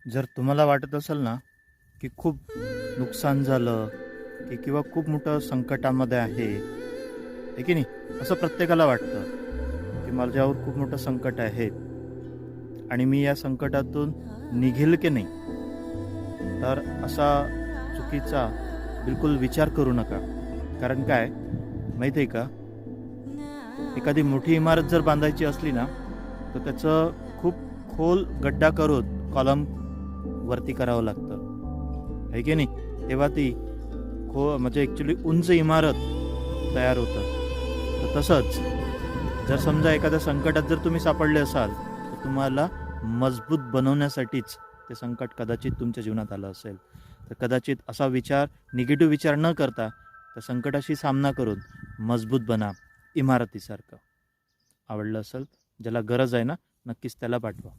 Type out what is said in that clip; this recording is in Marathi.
जर तुम्हाला वाटत असेल ना की खूप नुकसान झालं किंवा खूप मोठं संकटामध्ये आहे की नाही, असं प्रत्येकाला वाटतं की माझ्यावर खूप मोठं संकट आहे आणि मी या संकटातून निघेल की नाही. तर असा चुकीचा बिलकुल विचार करू नका. कारण काय माहिती आहे का, एखादी मोठी इमारत जर बांधायची असली ना तर त्याचं खूप खोल गड्डा करून कॉलम वरती करावं लागतं आहे की नाही. तेव्हा ती म्हणजे ॲक्च्युली उंच इमारत तयार होतं. तर तसंच जर समजा एखाद्या संकटात जर तुम्ही सापडले असाल तर तुम्हाला मजबूत बनवण्यासाठीच ते संकट कदाचित तुमच्या जीवनात आलं असेल. तर कदाचित असा विचार, निगेटिव्ह विचार न करता त्या संकटाशी सामना करून मजबूत बना इमारतीसारखं. आवडलं असेल, ज्याला गरज आहे ना, नक्कीच त्याला पाठवा.